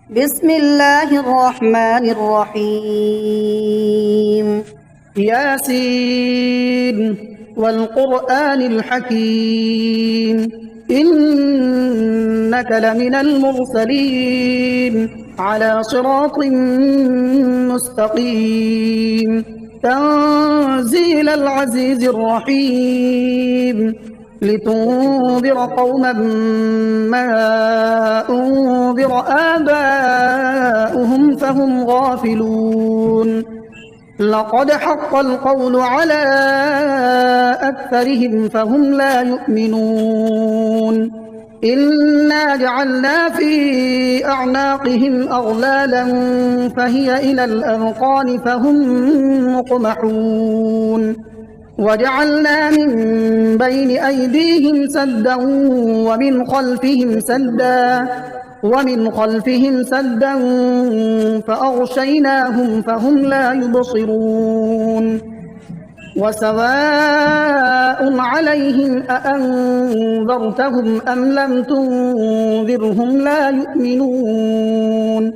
بسم الله الرحمن الرحيم. ياسين والقرآن الحكيم إنك لمن المرسلين على صراط مستقيم تنزيل العزيز الرحيم لتنذر قوما ما أنذر آباؤهم فهم غافلون لقد حق القول على أكثرهم فهم لا يؤمنون إنا جعلنا في أعناقهم أغلالا فهي إلى الأذقان فهم مقمحون وجعلنا من بين أيديهم سدا ومن خلفهم سدا فأغشيناهم فهم لا يبصرون وسواء عليهم أأنذرتهم أم لم تنذرهم لا يؤمنون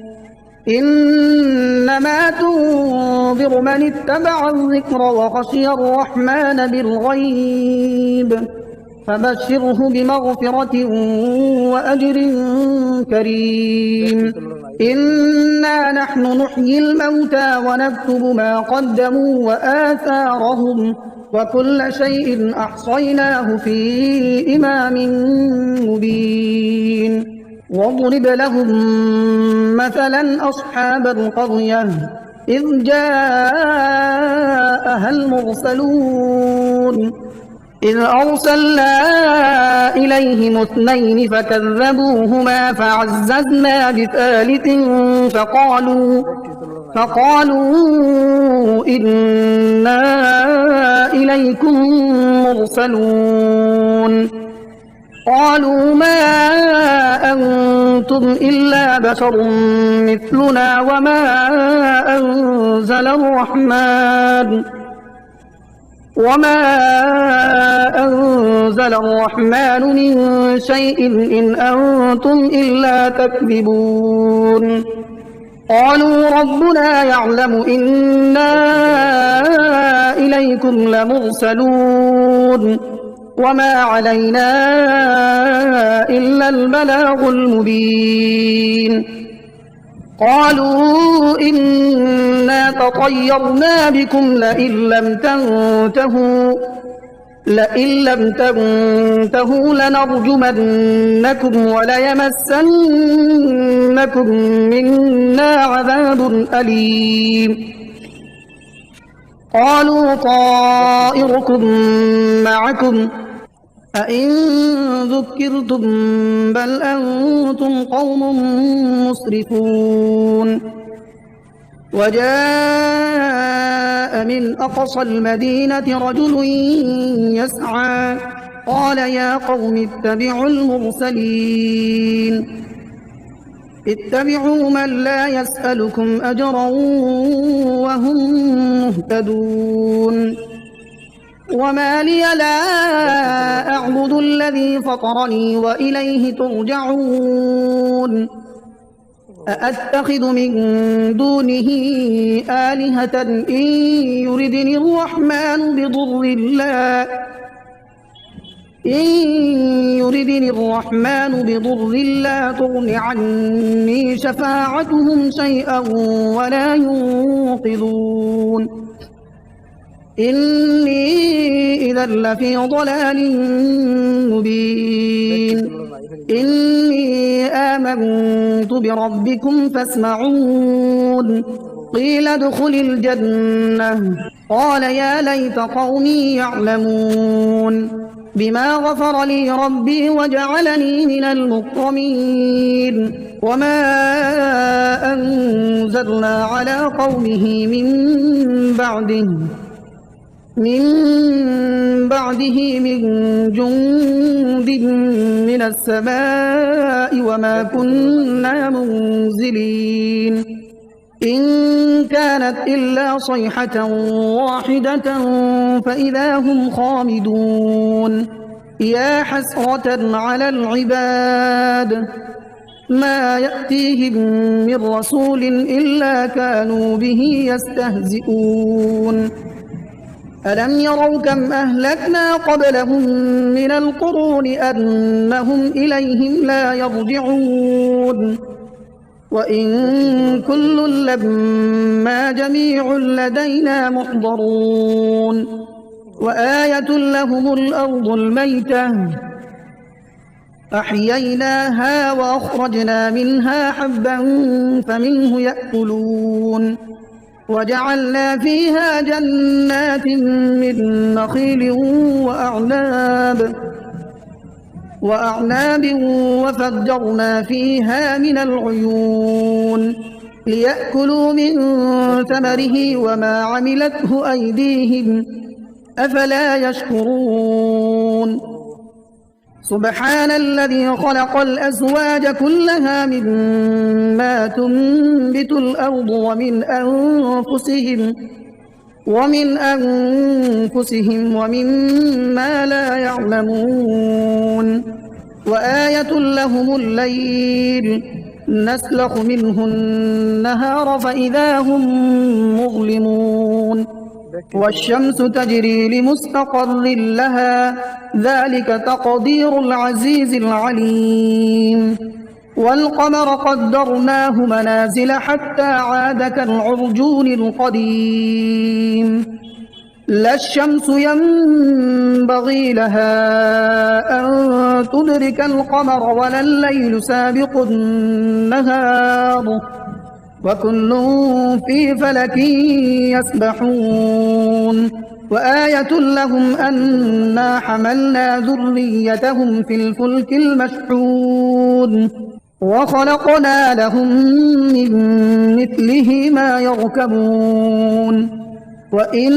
إنما تنذر من اتبع الذكر وخشي الرحمن بالغيب فبشره بمغفرة وأجر كريم إنا نحن نحيي الموتى ونكتب ما قدموا وآثارهم وكل شيء أحصيناه في إمام مبين واضرب لهم مثلا أصحاب القرية إذ جاءها المرسلون إذ أرسلنا إليهم اثنين فكذبوهما فعززنا بثالث فقالوا إنا إليكم مرسلون قالوا ما أنتم إلا بشر مثلنا وما أنزل الرحمن من شيء إن أنتم إلا تكذبون قالوا ربنا يعلم إنا إليكم لمرسلون وما علينا إلا البلاغ المبين قالوا إنا تطيرنا بكم لئن لم تنتهوا لنرجمنكم وليمسنكم منا عذاب أليم قالوا طائركم معكم أئن ذكرتم بل أنتم قوم مسرفون وجاء من أقصى المدينة رجل يسعى قال يا قوم اتبعوا المرسلين اتبعوا من لا يسألكم أجرا وهم مهتدون وما لي لا أعبد الذي فطرني وإليه ترجعون أأتخذ من دونه آلهة إن يردني الرحمن بضر لا تغن عني شفاعتهم شيئا ولا ينقذون إني إذا لفي ضلال مبين إني آمنت بربكم فاسمعون قيل ادخل الجنة قال يا ليت قومي يعلمون بما غفر لي ربي وجعلني من المكرمين وما أنزلنا على قومه من بعده من جند من السماء وما كنا منزلين إن كانت إلا صيحة واحدة فإذا هم خامدون يا حسرة على العباد ما يأتيهم من رسول إلا كانوا به يستهزئون ألم يروا كم أهلكنا قبلهم من القرون أنهم إليهم لا يرجعون وإن كل لما جميع لدينا محضرون وآية لهم الأرض الميتة أحييناها وأخرجنا منها حبا فمنه يأكلون وجعلنا فيها جنات من نخيل وأعناب وفجرنا فيها من العيون ليأكلوا من ثمره وما عملته أيديهم أفلا يشكرون سبحان الذي خلق الأزواج كلها مما تنبت الأرض ومن أنفسهم ومما لا يعلمون وآية لهم الليل نسلخ منه النهار فإذا هم مظلمون والشمس تجري لمستقر لها ذلك تقدير العزيز العليم والقمر قدرناه منازل حتى عاد كالعرجون القديم لا الشمس ينبغي لها أن تدرك القمر ولا الليل سابق النهار وكل في فلك يسبحون وآية لهم أنا حملنا ذريتهم في الفلك المشحون وخلقنا لهم من مثله ما يركبون وإن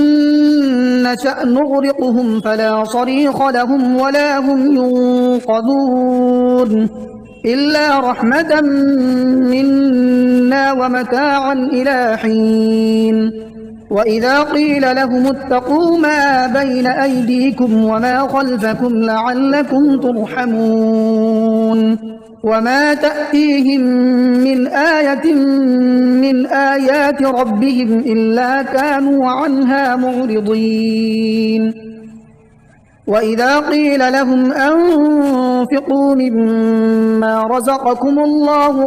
نشأ نغرقهم فلا صريخ لهم ولا هم ينقذون إلا رحمة منا ومتاعا إلى حين وإذا قيل لهم اتقوا ما بين أيديكم وما خلفكم لعلكم ترحمون وما تأتيهم من آية من آيات ربهم إلا كانوا عنها معرضين وإذا قيل لهم أنفقوا مما رزقكم الله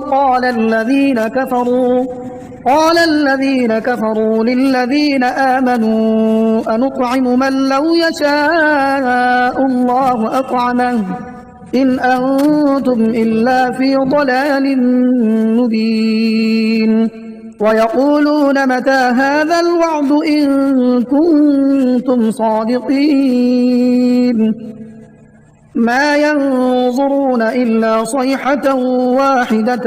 قال الذين كفروا للذين آمنوا أنطعم من لو يشاء الله أطعمه إن أنتم إلا في ضلال مبين ويقولون متى هذا الوعد إن كنتم صادقين ما ينظرون إلا صيحة واحدة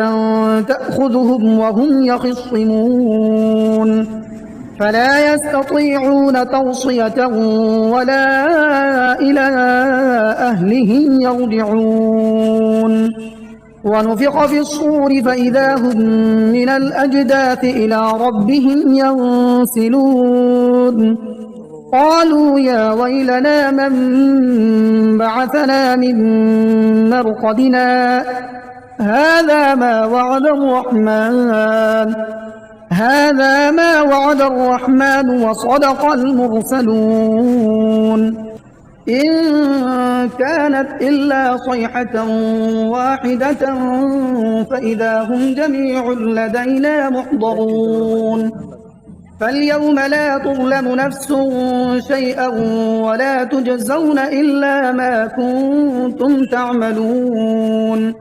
تأخذهم وهم يخصمون فلا يستطيعون توصية ولا إلى أهلهم يرجعون ونفخ في الصور فإذا هم من الأجداث إلى ربهم ينسلون قالوا يا ويلنا من بعثنا من مرقدنا هذا ما وعد الرحمن وصدق المرسلون إن كانت إلا صيحة واحدة فإذا هم جميع لدينا محضرون فاليوم لا تظلم نفس شيئا ولا تجزون إلا ما كنتم تعملون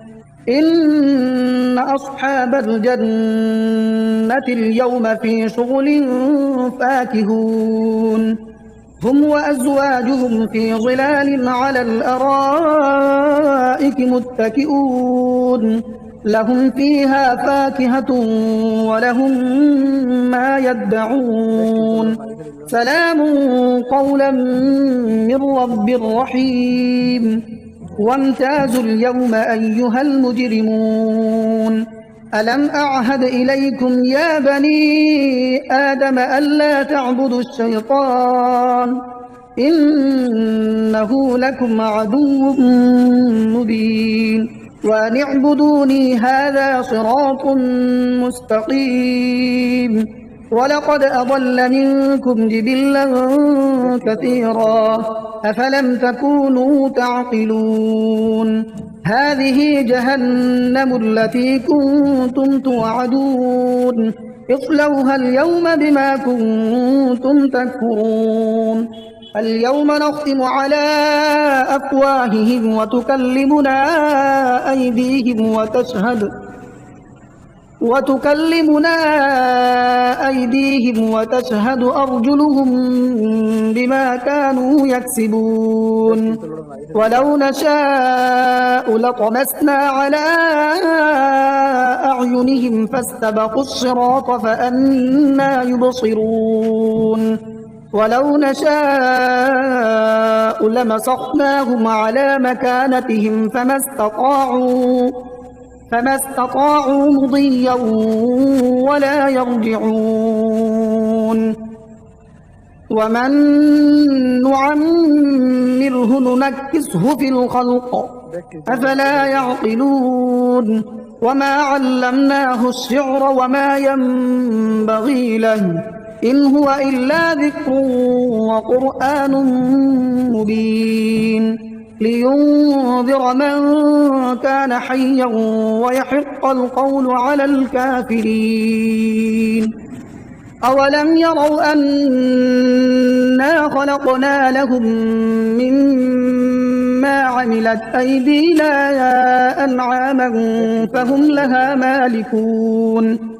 إن أصحاب الجنة اليوم في شغل فاكهون هم وأزواجهم في ظلال على الأرائك متكئون لهم فيها فاكهة ولهم ما يدعون سلام قولا من رب رحيم وامتازوا اليوم أيها المجرمون ألم أعهد إليكم يا بني آدم ألا تعبدوا الشيطان إنه لكم عدو مبين وأن اعبدوني هذا صراط مستقيم ولقد أضل منكم جبلا كثيرا أفلم تكونوا تعقلون هذه جهنم التي كنتم توعدون اصلوها اليوم بما كنتم تكفرون اليوم نختم على أفواههم وتكلمنا أيديهم وتشهد أرجلهم بما كانوا يكسبون ولو نشاء لطمسنا على أعينهم فاستبقوا الصراط فأنى يبصرون ولو نشاء لمسخناهم على مكانتهم فما استطاعوا مضيا ولا يرجعون ومن نعمره ننكسه في الخلق أفلا يعقلون وما علمناه الشعر وما ينبغي له إن هو إلا ذكر وقرآن مبين لينذر من كان حيا ويحق القول على الكافرين أولم يروا أنا خلقنا لهم مما عملت أيدينا أنعاما فهم لها مالكون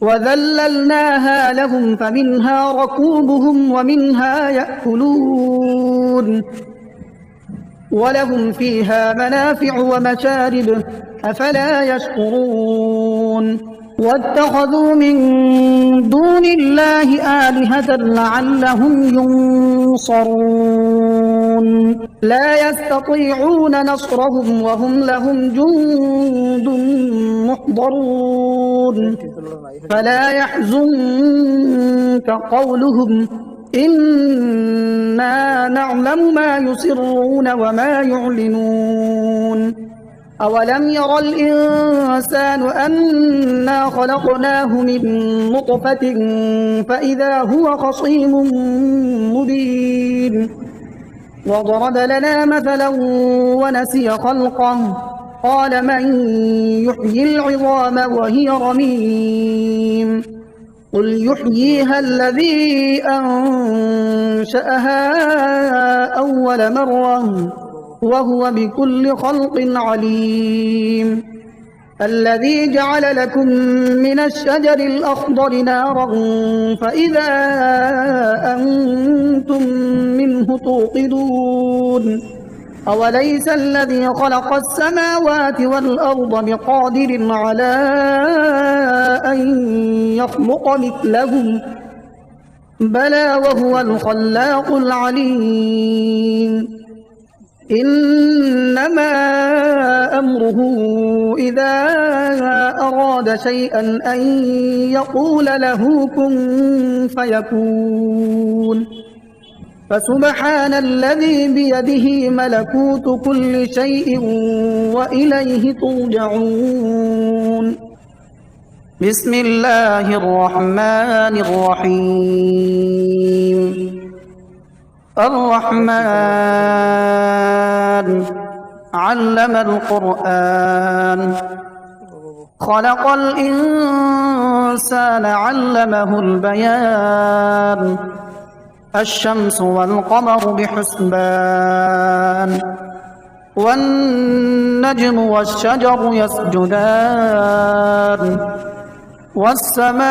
وذللناها لهم فمنها ركوبهم ومنها يأكلون ولهم فيها منافع ومشارب أفلا يشكرون واتخذوا من دون الله آلهة لعلهم ينصرون لا يستطيعون نصرهم وهم لهم جند محضرون فلا يحزنك قولهم إنا نعلم ما يسرون وما يعلنون أولم ير الإنسان أنا خلقناه من نطفة فإذا هو خصيم مبين وضرب لنا مثلا ونسي خلقه قال من يحيي العظام وهي رميم قل يحييها الذي أنشأها أول مرة وهو بكل خلق عليم الذي جعل لكم من الشجر الأخضر نارا فإذا أنتم منه توقدون أوليس الذي خلق السماوات والأرض بقادر على أن يخلق مثلهم بلى وهو الخلاق العليم إنما أمره إذا أراد شيئا أن يقول له كن فيكون فسبحان الذي بيده ملكوت كل شيء وإليه ترجعون بسم الله الرحمن الرحيم الرحمن علم القرآن خلق الإنسان علمه البيان الشمس والقمر بحسبان والنجم والشجر يسجدان والسماء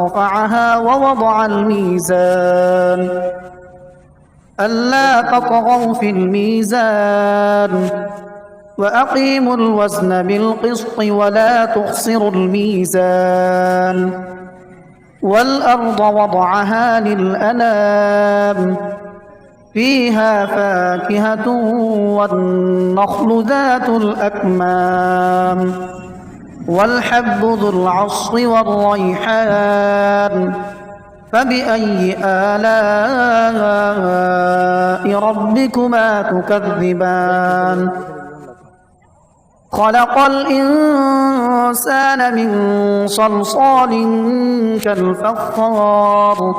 رفعها ووضع الميزان ألا تطغوا في الميزان وأقيموا الوزن بالقسط ولا تخسروا الميزان والأرض وضعها للأنام فيها فاكهة والنخل ذات الأكمام والحب ذو العصف والريحان فبأي آلاء ربكما تكذبان خلق الإنسان من صلصال كالفخار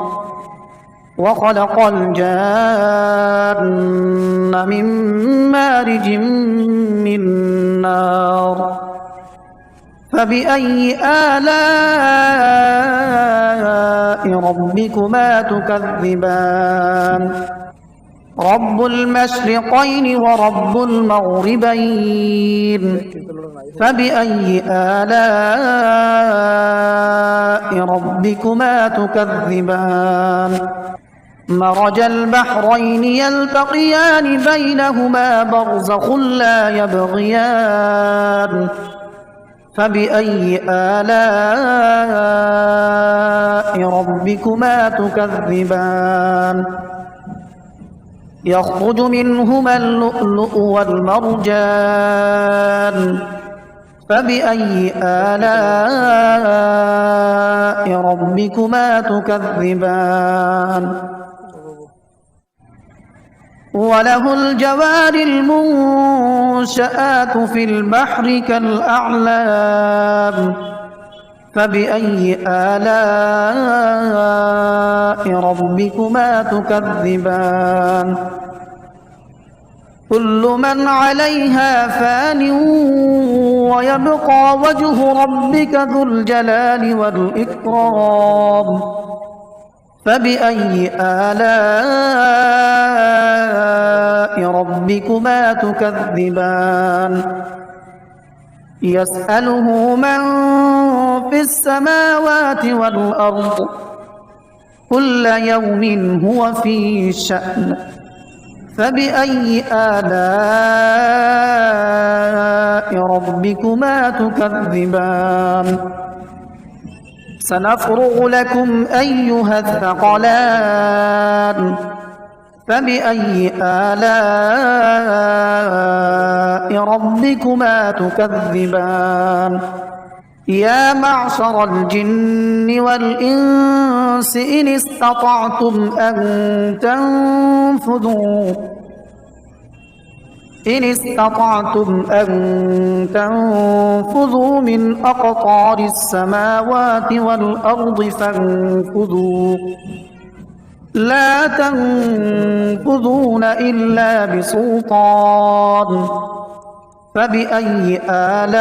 وخلق الجان من مارج من نار فبأي آلاء ربكما تكذبان رب المشرقين ورب المغربين فبأي آلاء ربكما تكذبان مرج البحرين يلتقيان بينهما برزخ لا يبغيان فبأي آلاء ربكما تكذبان يخرج منهما اللؤلؤ والمرجان فبأي آلاء ربكما تكذبان وله الجوار المنشآت في البحر كالأعلام فبأي آلاء ربكما تكذبان كل من عليها فان ويبقى وجه ربك ذو الجلال والإكرام فبأي آلاء ربكما تكذبان يسأله من في السماوات والأرض كل يوم هو في شأن فبأي آلاء ربكما تكذبان سنفرغ لكم أيها الثقلان فبأي آلاء ربكما تكذبان يا معشر الجن والإنس إن استطعتم أن تنفذوا من أقطار السماوات والأرض فانفذوا لا تنفذون إلا بسلطان فبأي آلاء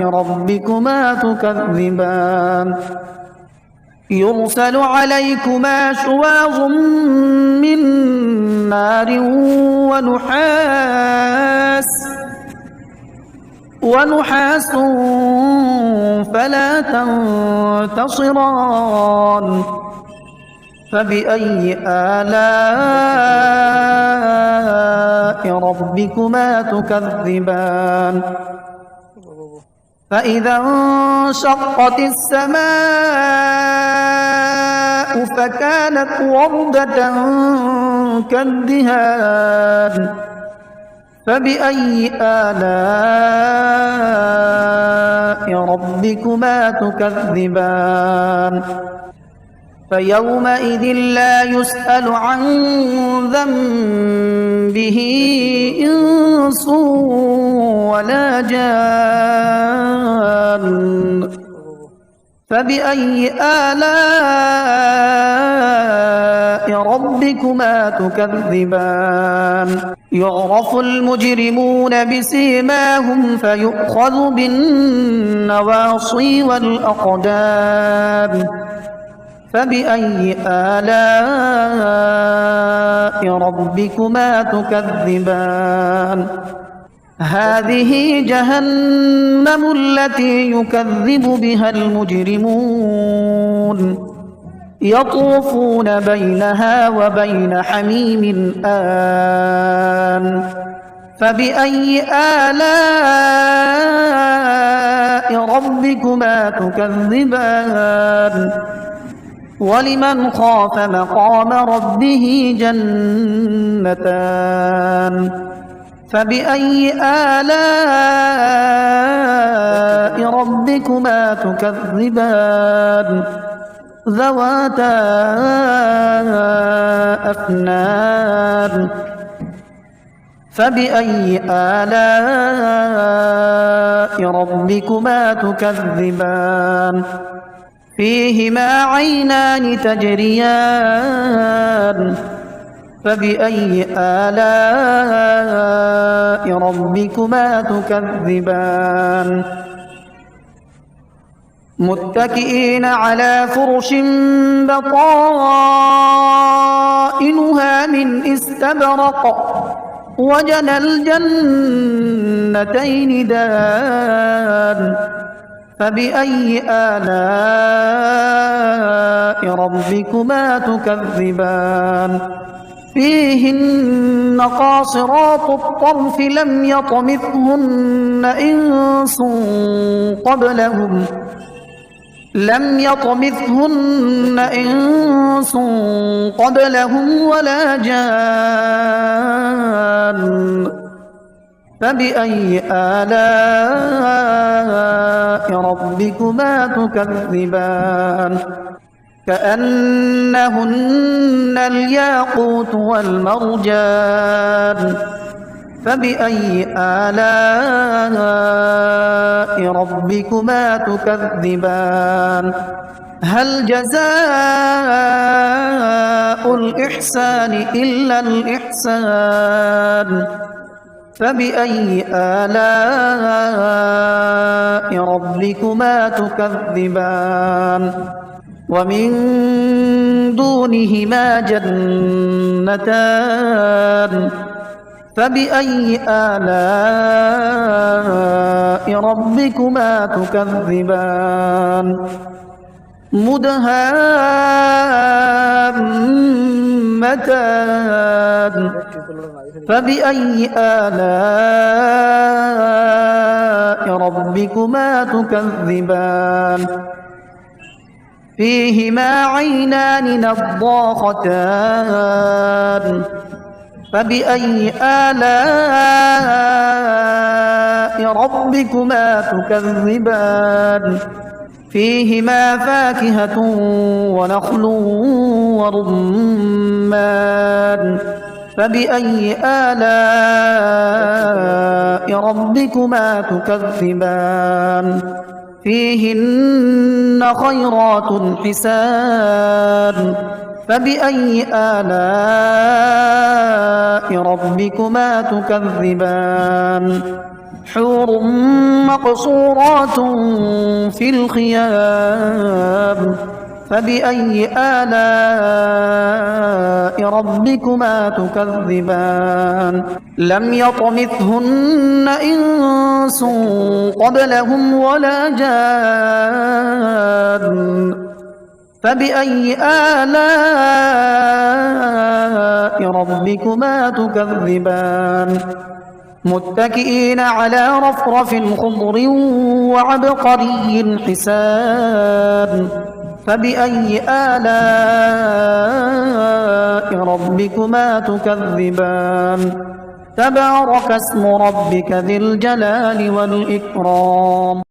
ربكما تكذبان يرسل عليكما شواظ من نار ونحاس فلا تنتصران فبأي آلاء ربكما تكذبان فإذا انشقت السماء فكانت وردة كالدهان فبأي آلاء ربكما تكذبان فيومئذ لا يسأل عن ذنبه إنس ولا جان فبأي آلاء ربكما تكذبان يعرف المجرمون بسيماهم فيؤخذ بالنواصي والأقدام فبأي آلاء ربكما تكذبان هذه جهنم التي يكذب بها المجرمون يطوفون بينها وبين حميم آن فبأي آلاء ربكما تكذبان ولمن خاف مقام ربه جنتان فبأي آلاء ربكما تكذبان ذواتا أفنان فبأي آلاء ربكما تكذبان فيهما عينان تجريان فبأي آلاء ربكما تكذبان متكئين على فرش بطائنها من استبرق وجنى الجنتين دان فبأي آلاء ربكما تكذبان فيهن قاصرات الطرف لم يطمثهن إنس قبلهم ولا جان فبأي آلاء ربكما تكذبان كأنهن الياقوت والمرجان فبأي آلاء ربكما تكذبان هل جزاء الإحسان إلا الإحسان فبأي آلاء ربكما تكذبان ومن دونهما جنتان فبأي آلاء ربكما تكذبان مدهامتان فبأي آلاء ربكما تكذبان فيهما عينان نضاختان فبأي آلاء ربكما تكذبان فيهما فاكهة ونخل ورمان فبأي آلاء ربكما تكذبان فيهن خيرات حسان فبأي آلاء ربكما تكذبان حور مقصورات في الخيام فبأي آلاء ربكما تكذبان لم يطمثهن إنس قبلهم ولا جان فبأي آلاء ربكما تكذبان متكئين على رفرف خضر وعبقري حسان فبأي آلاء ربكما تكذبان تبارك اسم ربك ذي الجلال والإكرام